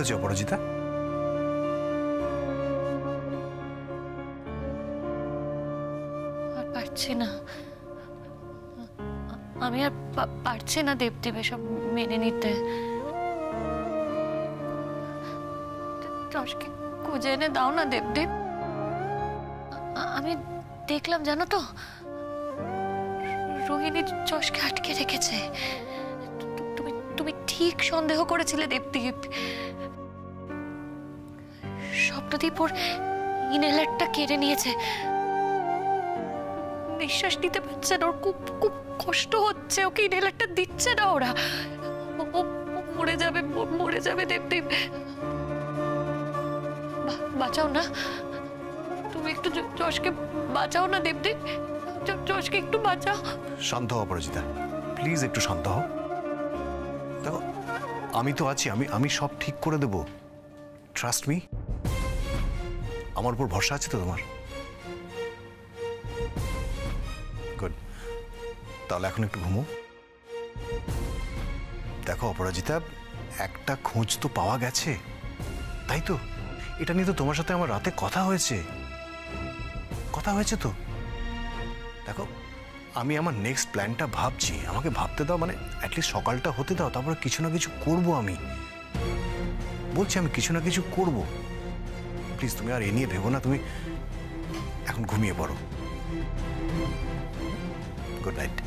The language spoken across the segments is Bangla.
হয়েছে অপরাজিতা? আর পারছি না, আমি আর পারছি না দেবদেব এসব মেনে নিতে। যশকে খুঁজে এনে দাও না দেবদেব। আমি দেখলাম জানো তো, রোহিণী যশকে আটকে রেখেছে। তুমি তুমি ঠিক সন্দেহ করেছিলে দেবদীপ। স্বপ্নদীপ ওর ইনহেলারটা কেড়ে নিয়েছে। নিঃশ্বাস নিতে পারছে না, ওর খুব খুব কষ্ট হচ্ছে। ওকে ইনহেলারটা দিচ্ছে না ওরা। মরে যাবে, মরে যাবে দেবদীপ। বাঁচাও না, তুমি একটু যশকে বাঁচাও না দেবদীপ। যশকে একটু বাঁচাও। শান্ত হও অপরাজিতা, প্লিজ একটু শান্ত হও। দেখো আমি তো আছি, আমি সব ঠিক করে দেব। Trust me. আমার উপর ভরসা আছে তো তোমার? গুড, তাহলে এখন একটু ঘুমো। দেখো অপরাজিতা, একটা খোঁজ তো পাওয়া গেছে, তাই তো? এটা নিয়ে তো তোমার সাথে আমার রাতে কথা হয়েছে তো। দেখো আমি আমার নেক্সট প্ল্যানটা ভাবছি, আমাকে ভাবতে দাও, মানে অ্যাটলিস্ট সকালটা হতে দাও, তারপরে কিছু না কিছু করবো। আমি বলছি আমি কিছু না কিছু করব। প্লিজ তুমি আর এ নিয়ে ভেবো না, তুমি এখন ঘুমিয়ে পড়ো। Good night.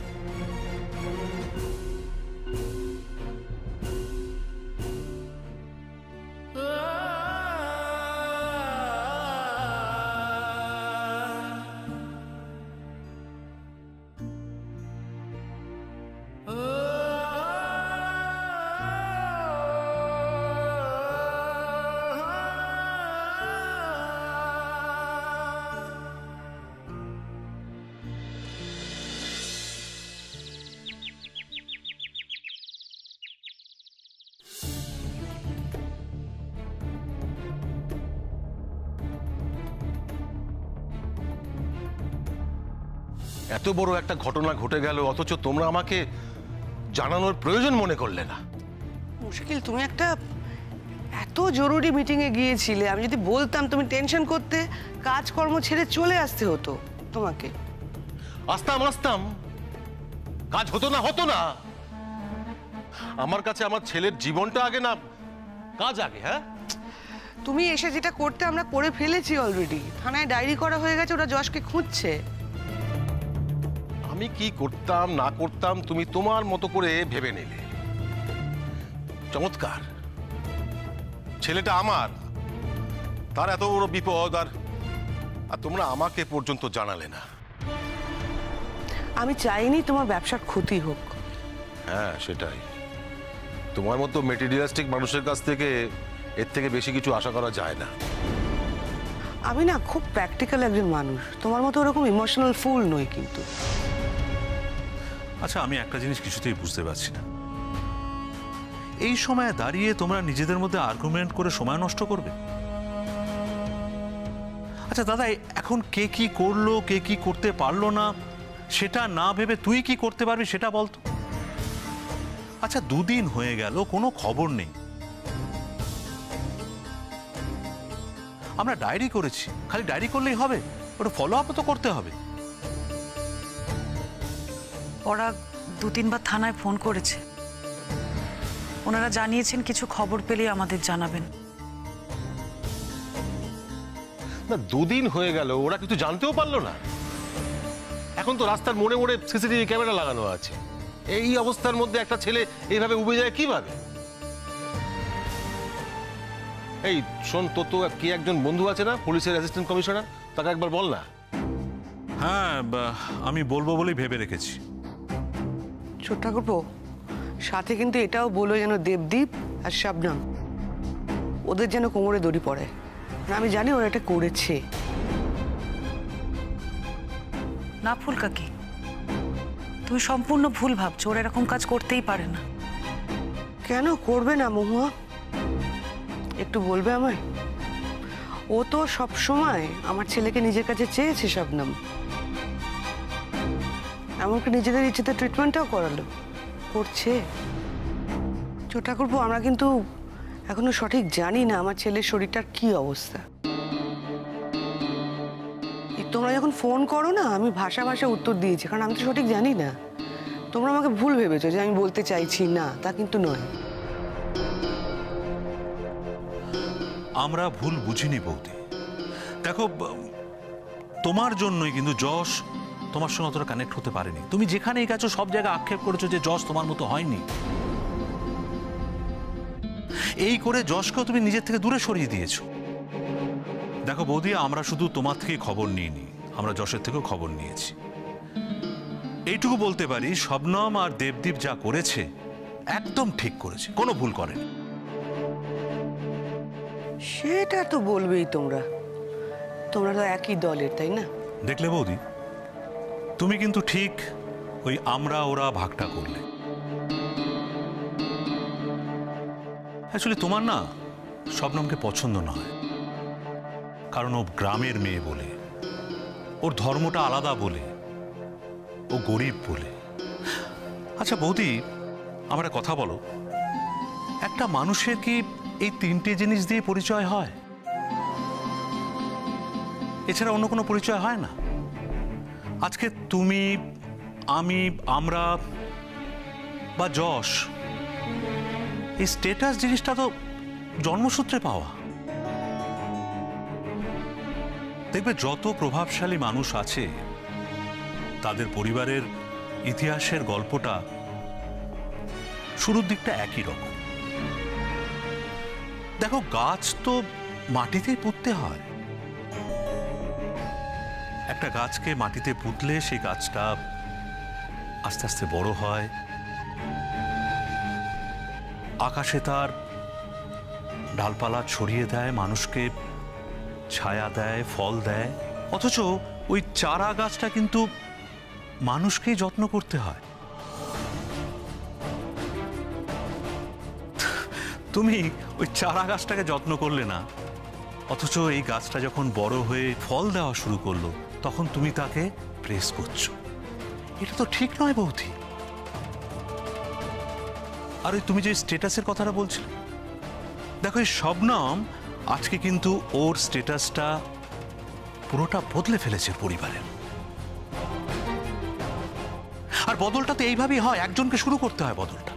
এত বড় একটা ঘটনা ঘটে গেল, অথচ তোমরা আমাকে জানানোর প্রয়োজন মনে করলে না। মুশকিল, তুমি একটা এত জরুরি মিটিং এ গিয়েছিলে, আমি যদি বলতাম তুমি টেনশন করতে, কাজকর্ম ছেড়ে চলে আসতে হতো তোমাকে। আসতাম, কাজ হতো না। আমার কাছে আমার ছেলের জীবনটা আগে না কাজ আগে। হ্যাঁ, তুমি এসে যেটা করতে আমরা করে ফেলেছি অলরেডি। থানায় ডায়েরি করা হয়ে গেছে, ওরা যশকে খুঁজছে। আমি কি করতাম না করতাম তুমি তোমার মতো করে ভেবে নিলে। চমৎকার, ছেলেটা আমার, তার এত বড় বিপদ, আর তোমরা আমাকে পর্যন্ত জানালে না। আমি চাইনি তোমার ব্যবসার ক্ষতি হোক। হ্যাঁ সেটাই, তোমার মতো মেটেরিয়ালিস্টিক মানুষের কাছ থেকে এর থেকে বেশি কিছু আশা করা যায় না। আমি না খুব প্র্যাকটিক্যাল একজন মানুষ, তোমার মতো ওরকম ইমোশনাল ফুল নই কিন্তু। আচ্ছা, আমি একটা জিনিস কিছুতেই বুঝতে পারছি না, এই সময়ে দাঁড়িয়ে তোমরা নিজেদের মধ্যে আর্গুমেন্ট করে সময় নষ্ট করবে? আচ্ছা দাদা, এখন কে কি করলো, কে কি করতে পারলো না, সেটা না ভেবে তুই কি করতে পারবি সেটা বলতো। আচ্ছা, দুদিন হয়ে গেল, কোনো খবর নেই। আমরা ডায়েরি করেছি, খালি ডায়েরি করলেই হবে? ওটা ফলো আপ তো করতে হবে। ওরা 2-3 বার থানায় ফোন করেছে, ওনারা জানিয়েছেন কিছু খবর পেলেই আমাদের জানাবেন। না, দুদিন হয়ে গেল, ওরা কিছু জানতেও পারলো না? এখন তো রাস্তার মোড়ে মোড়ে সিসিটিভি ক্যামেরা লাগানো আছে। এই অবস্থার মধ্যে একটা ছেলে এইভাবে উবে যায় কিভাবে? এই শোন, তোর তো কি একজন বন্ধু আছে না, পুলিশের অ্যাসিস্ট্যান্ট কমিশনার, তাকে একবার বল না। হ্যাঁ, আমি বলবো বলেই ভেবে রেখেছি। ছোট ঠাকুরপো, সাথে কিন্তু এটাও বলো যেন দেবদীপ আর শাবনাম ওদের যেন কোমরে দড়ি পড়ে। আমি জানি ওরা এটা করেছে। না ফুলকাকি, তুমি সম্পূর্ণ ভুল ভাবছো, ওরা এরকম কাজ করতেই পারে না। কেন করবে না মহুয়া? একটু বলবে আমায়? ও তো সব সময় আমার ছেলেকে নিজের কাছে চেয়েছে শাবনাম, এমনকি নিজেদের ইচ্ছেতে ট্রিটমেন্টটাও করালো, করছে। ছোট ঠাকুরপো, আমরা কিন্তু এখনো সঠিক জানি না আমার ছেলের শরীরটার কি অবস্থা। তোমরা যখন ফোন করো না, আমি ভাষা উত্তর দিয়েছি, কারণ আমি তো সঠিক জানি না। তোমরা আমাকে ভুল ভেবেছো যে আমি বলতে চাইছি না, তা কিন্তু নয়। আমরা ভুল বুঝিনি বৌদি। দেখো, তোমার জন্যই কিন্তু যশ তোমার সঙ্গে অতটা কানেক্ট হতে পারেনি। তুমি যেখানেই গেছো সব জায়গায় আক্ষেপ করেছো যে যশ তোমার মতো হয়নি। এই করে যশকেও তুমি নিজের থেকে দূরে সরিয়ে দিয়েছো। দেখো বৌদি, আমরা শুধু তোমার থেকেই খবর নিইনি, আমরা যশের থেকেও খবর নিয়েছি। এইটুকু বলতে পারি, শবনম আর দেবদীপ যা করেছে একদম ঠিক করেছে, কোনো ভুল করেনি। সেটা তো বলবেই তোমরা, তোমরা তো একই দলের, তাই না? দেখলে বৌদি, তুমি কিন্তু ঠিক ওই আমরা ওরা ভাগটা করলে। অ্যাকচুয়ালি তোমার না শবনমকে পছন্দ নয়, কারণ ও গ্রামের মেয়ে বলে, ওর ধর্মটা আলাদা বলে, ও গরিব বলে। আচ্ছা বৌদি, আমার একটা কথা বলো, একটা মানুষের কি এই তিনটে জিনিস দিয়ে পরিচয় হয়? এছাড়া অন্য কোনো পরিচয় হয় না। আজকে তুমি, আমি, আমরা বা যশ, এই স্টেটাস জিনিসটা তো জন্মসূত্রে পাওয়া। দেখবে যত প্রভাবশালী মানুষ আছে তাদের পরিবারের ইতিহাসের গল্পটা শুরুর দিকটা একই রকম। দেখো, গাছ তো মাটিতেই পুঁততে হয়। একটা গাছকে মাটিতে পুঁতলে সেই গাছটা আস্তে আস্তে বড় হয়, আকাশে তার ডালপালা ছড়িয়ে দেয়, মানুষকে ছায়া দেয়, ফল দেয়। অথচ ওই চারা গাছটা কিন্তু মানুষকেই যত্ন করতে হয়। তুমি ওই চারা গাছটাকে যত্ন করলে না, অথচ এই গাছটা যখন বড় হয়ে ফল দেওয়া শুরু করলো তখন তুমি তাকে প্রেস করছো। এটা তো ঠিক নয় বৌদি। আর ওই তুমি যে স্ট্যাটাসের কথাটা বলছিলে, দেখো এই শবনম আজকে কিন্তু ওর স্ট্যাটাসটা পুরোটা বদলে ফেলেছে পরিবারের। আর বদলটা তো এইভাবেই হয়, একজনকে শুরু করতে হয় বদলটা।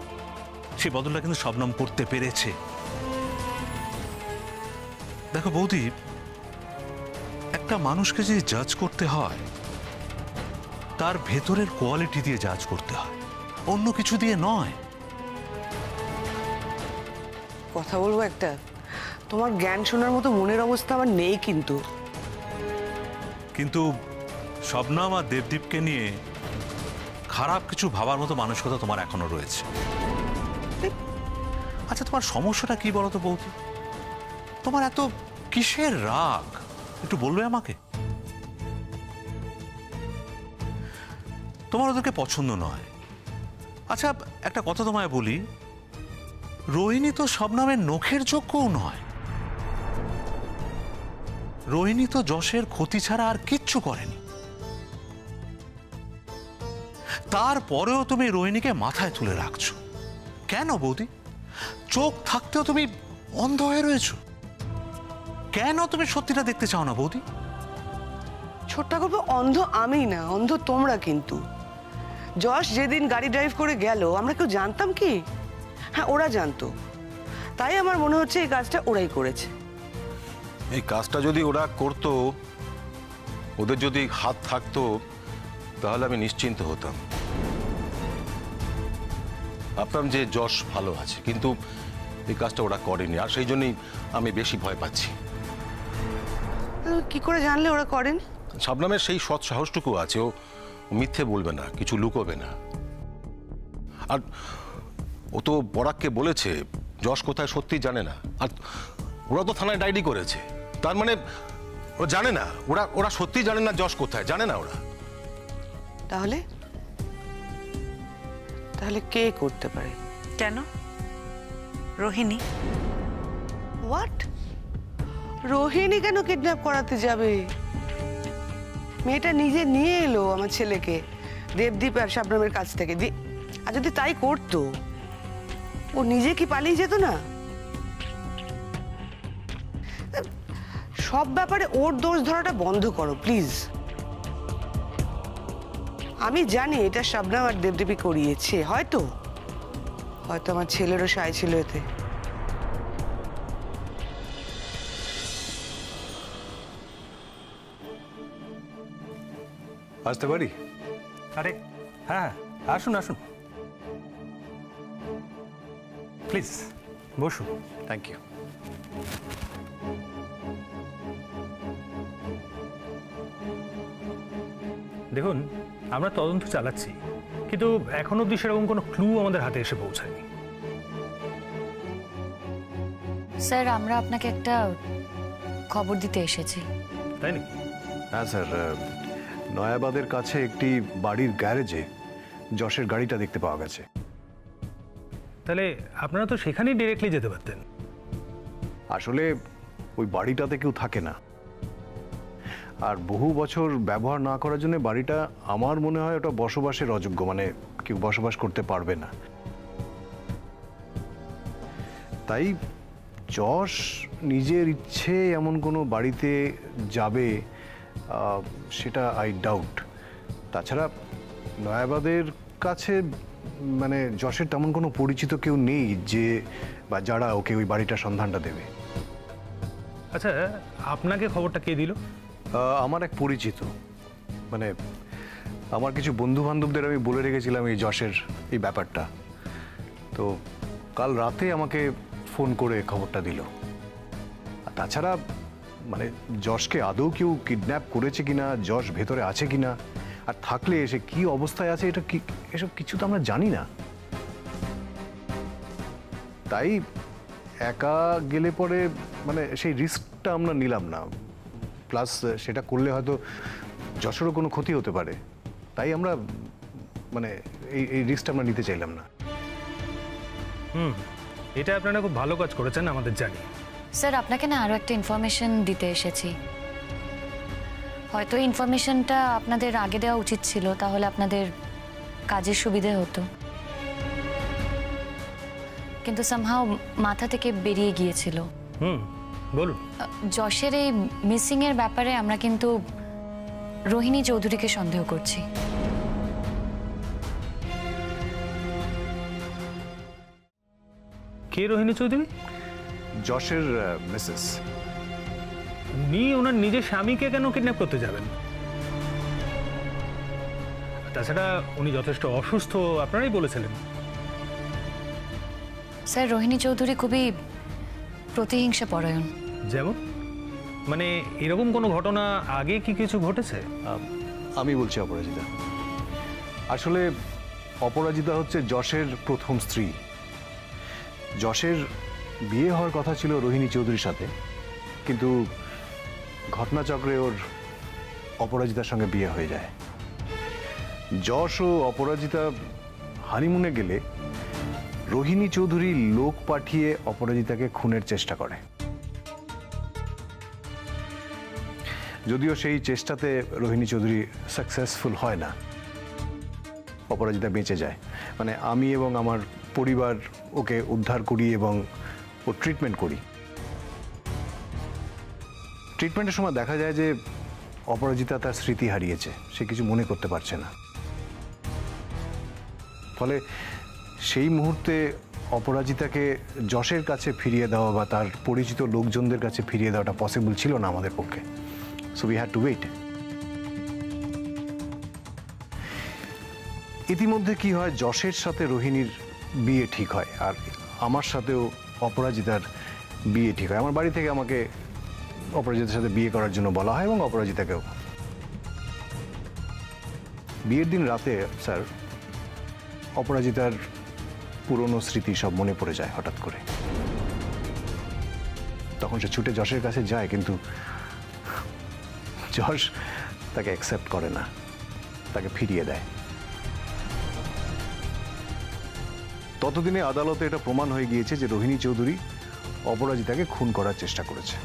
সেই বদলটা কিন্তু শবনম করতে পেরেছে। দেখো বৌদি, একটা মানুষকে যদি জাজ করতে হয় তার ভেতরের কোয়ালিটি দিয়ে জাজ করতে হয়, অন্য কিছু দিয়ে নয়। কথা বলবো একটা, তোমার জ্ঞান শোনার মতো মনের অবস্থা আমার নেই কিন্তু। কিন্তু শবনম আর দেবদীপকে নিয়ে খারাপ কিছু ভাবার মতো মানসিকতা তোমার এখনো রয়েছে। আচ্ছা, তোমার সমস্যাটা কি বলো তো বৌদি? তোমার এত কিসের রাগ একটু বলবে আমাকে? তোমার ওদেরকে পছন্দ নয়। আচ্ছা, একটা কথা তোমায় বলি, রোহিণী তো শবনমের নখের যোগ্যও নয়। রোহিণী তো যশের ক্ষতি ছাড়া আর কিচ্ছু করেনি। তারপরেও তুমি রোহিণীকে মাথায় তুলে রাখছো কেন বৌদি? চোখ থাকতেও তুমি অন্ধ হয়ে রয়েছো কেন? তুমি সত্যিটা দেখতে চাও না বৌদি? ছোট্টা গল্প, অন্ধ আমি না, অন্ধ তোমরা। কিন্তু যশ যেদিন গাড়ি ড্রাইভ করে গেল আমরা কেউ জানতাম কি? হ্যাঁ, ওরা জানতো। তাই আমার মনে হচ্ছে এই কাজটা ওরাই করেছে। এই কাজটা যদি ওরা করতো, ওদের যদি হাত থাকতো, তাহলে আমি নিশ্চিন্ত হতাম। ভাবতাম যে যশ ভালো আছে, কিন্তু এই কাজটা ওরা করেনি, আর সেই জন্যই আমি বেশি ভয় পাচ্ছি। কি করে জানলে ওরা করেনি? শবনমের সেই সৎ সাহসটুকু আছে, ও মিথ্যে বলবে না, কিছু লুকোবে না। আর ও তো বরাককে বলেছে যশ কোথায় সত্যি জানে না। আর ওরা তো থানায় ডায়েরি করেছে, তার মানে ওরা জানে না, ওরা সত্যি জানে না যশ কোথায়, জানে না ওরা। তাহলে তাহলে কে করতে পারে? কেন? রোহিণী? হোয়াট? রোহিণী কেন কিডন্যাপ করাতে যাবে? মেয়েটা নিজে নিয়ে এলো আমার ছেলেকে দেবদীপ আর শবনমের কাছ থেকে। আর যদি তাই করতো, ও নিজে কি পালিয়ে যেত না? সব ব্যাপারে ওর দোষ ধরাটা বন্ধ করো প্লিজ। আমি জানি এটা শাবনাম আর দেবদেবী করিয়েছে, হয়তো হয়তো আমার ছেলেরও সায় ছিল এতে। আসতে পারি? আরে হ্যাঁ, আসুন আসুন, প্লিজ বসুন। Thank you. দেখুন, আমরা তদন্ত চালাচ্ছি, কিন্তু এখন অবধি সেরকম কোনো ক্লু আমাদের হাতে এসে পৌঁছায়নি। স্যার, আমরা আপনাকে একটা খবর দিতে এসেছি। তাই নাকি? হ্যাঁ স্যার, নয়াবাদের কাছে একটি বাড়ির গ্যারেজে যশের গাড়িটা দেখতে পাওয়া গেছে। তাহলে আপনারা তো সেখানেই ডিরেক্টলি যেতে পারতেন। আসলে ওই বাড়িটাতে কেউ থাকে না, আর বহু বছর ব্যবহার না করার জন্য বাড়িটা আমার মনে হয় ওটা বসবাসের অযোগ্য, মানে কেউ বসবাস করতে পারবে না। তাই যশ নিজের ইচ্ছে এমন কোনো বাড়িতে যাবে সেটা আই ডাউট। তাছাড়া নয়াবাদের কাছে মানে যশের তেমন কোনো পরিচিত কেউ নেই যে বা যারা ওকে ওই বাড়িটার সন্ধানটা দেবে। আচ্ছা, আপনাকে খবরটা কে দিল? আমার এক পরিচিত, মানে আমার কিছু বন্ধু বান্ধবদের আমি বলে রেখেছিলাম এই যশের এই ব্যাপারটা, তো কাল রাতে আমাকে ফোন করে খবরটা দিল। আর তাছাড়া মানে যশকে আদৌ কেউ কিডন্যাপ করেছে কিনা, যশ ভেতরে আছে কিনা, আর থাকলে সে কি অবস্থায় আছে এটা কি, এসব কিছু তো আমরা জানি না। তাই একা গেলে পরে মানে সেই রিস্কটা আমরা নিলাম না, প্লাস সেটা করলে হয়তো যশোরও কোনো ক্ষতি হতে পারে, তাই আমরা মানে এই রিস্কটা আমরা নিতে চাইলাম না। এটা আপনারা খুব ভালো কাজ করেছেন, আমাদের জানি। স্যার, আপনাকে না আরো একটা ইনফরমেশন দিতে এসেছি। হয়তো ইনফরমেশনটা আপনাদের আগে দেওয়া উচিত ছিল, তাহলে আপনাদের কাজের সুবিধে হতো, কিন্তু সামহাও মাথা থেকে বেরিয়ে গিয়েছিল। বলুন। যশের এই মিসিং এর ব্যাপারে আমরা কিন্তু রোহিণী চৌধুরীকে সন্দেহ করছি। কে রোহিণী চৌধুরী? যশের মিসেস। উনি ওনার নিজের স্বামীকে কেন কিডন্যাপ করতে যাবেন? তাছাড়া উনি যথেষ্ট অসুস্থ, আপনারাই বলেছিলেন। স্যার, রোহিণী চৌধুরী খুবই প্রতিহিংসা পরায়ণ। যেমন মানে এরকম কোনো ঘটনা আগে কি কিছু ঘটেছে? আমি বলছি অপরাজিতা। আসলে অপরাজিতা হচ্ছে যশের প্রথম স্ত্রী। যশের বিয়ে হওয়ার কথা ছিল রোহিণী চৌধুরীর সাথে, কিন্তু ঘটনাচক্রে ওর অপরাজিতার সঙ্গে বিয়ে হয়ে যায়। যশ ও অপরাজিতা হানিমুনে গেলে রোহিণী চৌধুরী লোক পাঠিয়ে অপরাজিতাকে খুনের চেষ্টা করে। যদিও সেই চেষ্টাতে রোহিণী চৌধুরী সাকসেসফুল হয় না, অপরাজিতা বেঁচে যায়। মানে আমি এবং আমার পরিবার ওকে উদ্ধার করি এবং ও ট্রিটমেন্ট করি। ট্রিটমেন্টের সময় দেখা যায় যে অপরাজিতা তার স্মৃতি হারিয়েছে, সে কিছু মনে করতে পারছে না। ফলে সেই মুহূর্তে অপরাজিতাকে যশের কাছে ফিরিয়ে দেওয়া বা তার পরিচিত লোকজনদের কাছে ফিরিয়ে দেওয়াটা পসিবল ছিল না আমাদের পক্ষে। So we had to wait. ইতিমধ্যে কি হয়, যশের সাথে রোহিণীর বিয়ে ঠিক হয়, আর আমার সাথেও অপরাজিতার বিয়ে ঠিক হয়। আমার বাড়ি থেকে আমাকে অপরাজিতার সাথে বিয়ে করার জন্য বলা হয় এবং অপরাজিতাকেও। বিয়ের দিন রাতে স্যার অপরাজিতার পুরনো স্মৃতি সব মনে পড়ে যায় হঠাৎ করে। তখন সে ছুটে যশের কাছে যায়, কিন্তু যশ তাকে অ্যাকসেপ্ট করে না, তাকে ফিরিয়ে দেয়। ততদিনে আদালতে এটা প্রমাণ হয়ে গিয়েছে যে রোহিণী চৌধুরী অপরাজিতাকে খুন করার চেষ্টা করেছে।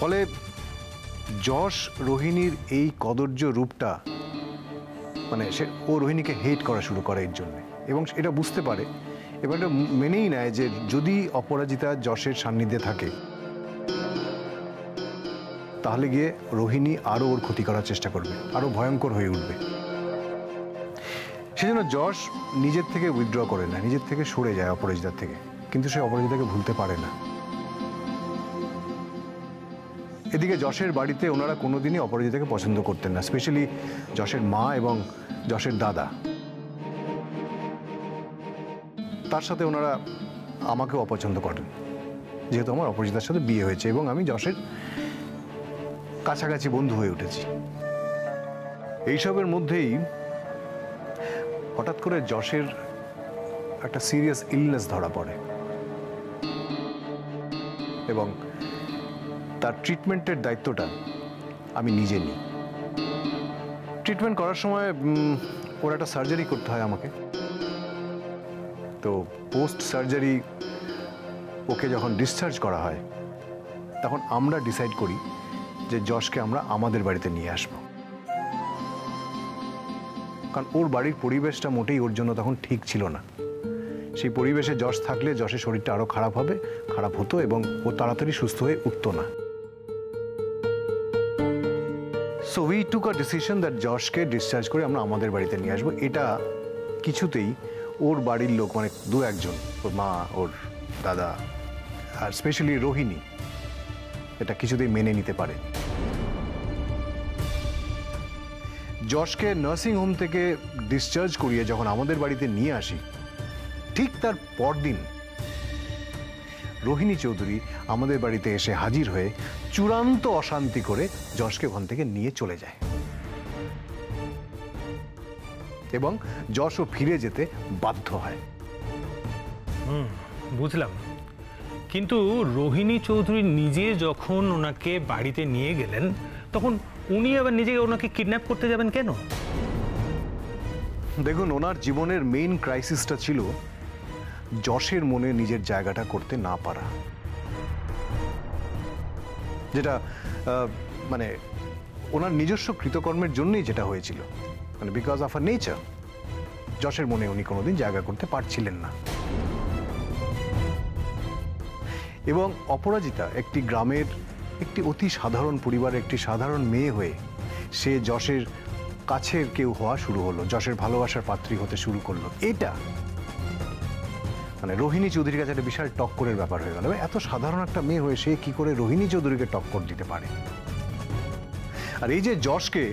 ফলে যশ রোহিণীর এই কদর্য রূপটা মানে ও রোহিণীকে হেট করা শুরু করে এর জন্য, এবং এটা বুঝতে পারে এবার এটা মেনেই নেয় যে যদি অপরাজিতা যশের সান্নিধ্যে থাকে তাহলে গিয়ে রোহিণী আরো ওর ক্ষতি করার চেষ্টা করবে, আরো ভয়ঙ্কর হয়ে উঠবে। সেজন্য যশ নিজের থেকে উইথড্র করে না, নিজের থেকে সরে যায় অপরাজিতার থেকে, কিন্তু সে অপরাজিতাকে ভুলতে পারে না। এদিকে যশের বাড়িতে ওনারা কোনোদিনই অপরাজিতাকে পছন্দ করতেন না, স্পেশালি যশের মা এবং যশের দাদা। তার সাথে ওনারা আমাকেও অপছন্দ করেন, যেহেতু আমার অপরাজিতার সাথে বিয়ে হয়েছে এবং আমি যশের কাছাকাছি বন্ধু হয়ে উঠেছি। এইসবের মধ্যেই হঠাৎ করে যশের একটা সিরিয়াস ইলনেস ধরা পড়ে এবং তার ট্রিটমেন্টের দায়িত্বটা আমি নিজে নিই। ট্রিটমেন্ট করার সময় ওর একটা সার্জারি করতে হয় আমাকে। তো পোস্ট সার্জারি ওকে যখন ডিসচার্জ করা হয় তখন আমরা ডিসাইড করি যে যশকে আমরা আমাদের বাড়িতে নিয়ে আসব, কারণ ওর বাড়ির পরিবেশটা মোটেই ওর জন্য তখন ঠিক ছিল না। সেই পরিবেশে যশ থাকলে যশের শরীরটা আরো খারাপ হতো এবং ও তাড়াতাড়ি সুস্থ হয়ে উঠতো না। So we took a decision that যশকে ডিসচার্জ করে আমরা আমাদের বাড়িতে নিয়ে আসবো। এটা কিছুতেই ওর বাড়ির লোক, মানে দু একজন, ওর মা, ওর দাদা আর স্পেশালি রোহিণী, এটা কিছুতেই মেনে নিতে পারে। যশকে নার্সিং হোম থেকে ডিসচার্জ করিয়ে যখন আমাদের বাড়িতে নিয়ে আসি, ঠিক তার পরদিন রোহিণী চৌধুরী আমাদের বাড়িতে এসে হাজির হয়ে চূড়ান্ত অশান্তি করে যশকে ওখান থেকে নিয়ে চলে যায় এবং যশও ফিরে যেতে বাধ্য হয়। বুঝলাম, কিন্তু রোহিণী চৌধুরী নিজে যখন ওনাকে বাড়িতে নিয়ে গেলেন তখন উনি আবার নিজেকে ওনাকে কিডন্যাপ করতে যাবেন কেন? দেখুন, ওনার জীবনের মেইন ক্রাইসিসটা ছিল যশের মনে নিজের জায়গাটা করতে না পারা, যেটা মানে ওনার নিজস্ব কৃতকর্মের জন্যই যেটা হয়েছিল, মানে বিকজ অফ আ নেচার যশের মনে উনি কোনোদিন জায়গা করতে পারছিলেন না। এবং অপরাজিতা একটি গ্রামের একটি অতি সাধারণ পরিবারের একটি সাধারণ মেয়ে হয়ে সে যশের কাছের কেউ হওয়া শুরু হলো, যশের ভালোবাসার পাত্রী হতে শুরু করলো। এটা মানে রোহিণী চৌধুরীর কাছে একটা বিশাল টক্করের ব্যাপার হয়ে গেল। এত সাধারণ একটা মেয়ে হয়ে সে কি করে রোহিণী চৌধুরীকে টক্কর দিতে পারে? আর এই যে যশকে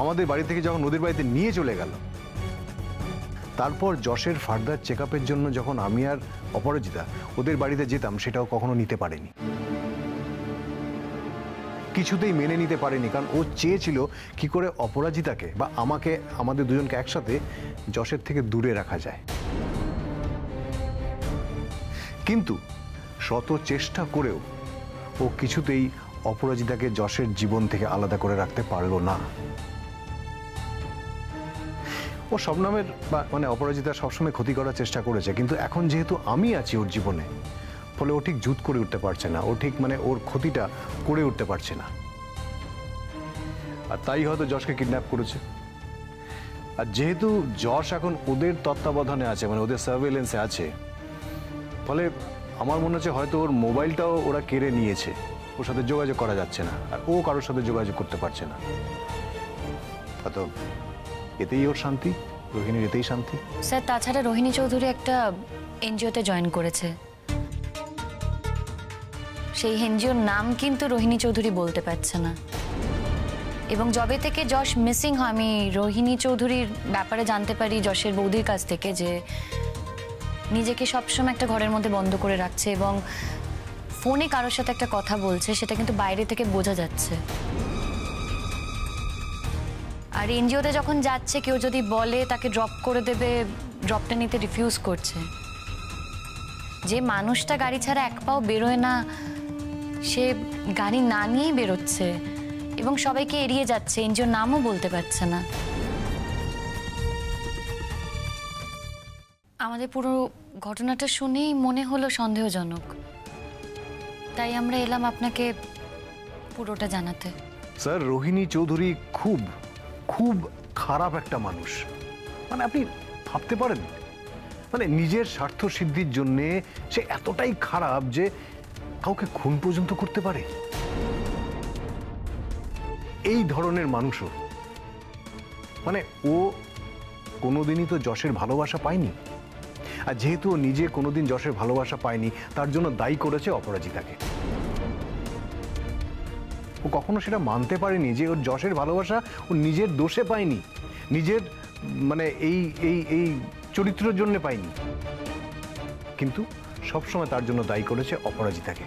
আমাদের বাড়ি থেকে যখন ওদের বাড়িতে নিয়ে চলে গেল, তারপর যশের ফার্দার চেক আপের জন্য যখন আমি আর অপরাজিতা ওদের বাড়িতে যেতাম, সেটাও কখনো নিতে পারেনি, কিছুতেই মেনে নিতে পারেনি। কারণ ও চেয়েছিল কি করে অপরাজিতাকে বা আমাকে, আমাদের দুজনকে একসাথে যশের থেকে দূরে রাখা যায়। কিন্তু শত চেষ্টা করেও ও কিছুতেই অপরাজিতাকে যশের জীবন থেকে আলাদা করে রাখতে পারল না। ও শবনমের বা মানে অপরাজিতা সবসময় ক্ষতি করার চেষ্টা করেছে, কিন্তু এখন যেহেতু আমি আছি ওর জীবনে, ফলে ও ঠিক জুত করে উঠতে পারছে না, ও ঠিক মানে ওর ক্ষতিটা করে উঠতে পারছে না। আর তাই হয়তো যশকে কিডন্যাপ করেছে। আর যেহেতু যশ এখন ওদের তত্ত্বাবধানে আছে, মানে ওদের সার্ভেলেন্সে আছে, ফলে আমার মনে হচ্ছে হয়তো ওর মোবাইলটাও ওরা কেড়ে নিয়েছে, ওর সাথে যোগাযোগ করা যাচ্ছে না, আর ও কারোর সাথে যোগাযোগ করতে পারছে না। হয়তো এতেই ওর শান্তি, রোহিণীর এতেই শান্তি। স্যার, তাছাড়া রোহিণী চৌধুরী একটা এনজিওতে জয়েন করেছে। সেই এনজিওর নাম কিন্তু রোহিণী চৌধুরী বলতে পারছে না। এবং যবে থেকে যশ মিসিং হয়, আমি রোহিণী চৌধুরীর ব্যাপারে জানতে পারি যশের বৌদির কাছ থেকে, যে নিজেকে সবসময় একটা ঘরের মধ্যে বন্ধ করে রাখছে এবং ফোনে কারোর সাথে একটা কথা বলছে, সেটা কিন্তু বাইরে থেকে বোঝা যাচ্ছে। আর এনজিওতে যখন যাচ্ছে, কেউ যদি বলে তাকে ড্রপ করে দেবে, ড্রপটা নিতে রিফিউজ করছে। যে মানুষটা গাড়ি ছাড়া এক পাও বেরোয় না, সে গাড়ি না নিয়েই বেরোচ্ছে এবং সবাইকে এড়িয়ে যাচ্ছে, এনজিওর নামও বলতে পারছে না। আমাদের পুরো ঘটনাটা শুনেই মনে হলো সন্দেহজনক, তাই আমরা এলাম আপনাকে পুরোটা জানাতে। স্যার, রোহিণী চৌধুরী খুব খুব খারাপ একটা মানুষ। মানে আপনি ভাবতে পারেন মানে নিজের স্বার্থ সিদ্ধির জন্যে সে এতটাই খারাপ যে কাউকে খুন পর্যন্ত করতে পারে। এই ধরনের মানুষও, মানে ও কোনোদিনই তো যশের ভালোবাসা পায়নি, আর যেহেতু ও নিজে কোনোদিন যশের ভালোবাসা পায়নি তার জন্য দায়ী করেছে অপরাজিতাকে। ও কখনো সেটা মানতে পারেনি যে ওর যশের ভালোবাসা ও নিজের দোষে পায়নি, নিজের মানে এই এই এই চরিত্রের জন্য পায়নি, কিন্তু সবসময় তার জন্য দায়ী করেছে অপরাজিতাকে।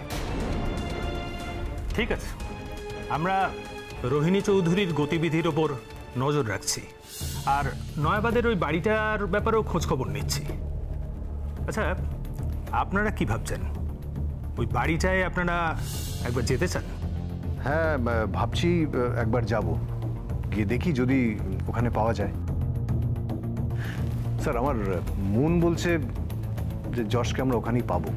ঠিক আছে, আমরা রোহিণী চৌধুরীর গতিবিধির ওপর নজর রাখছি, আর নয়াবাদের ওই বাড়িটার ব্যাপারেও খোঁজ খবর নিচ্ছি। আচ্ছা, আপনারা কি ভাবছেন? ওই বাড়িটায় আপনারা একবার যেতে চান? হ্যাঁ, ভাবছি একবার যাব, গিয়ে দেখি যদি ওখানে পাওয়া যায়। স্যার, আমার মন বলছে যে যশকে আমরা ওখানেই পাবো।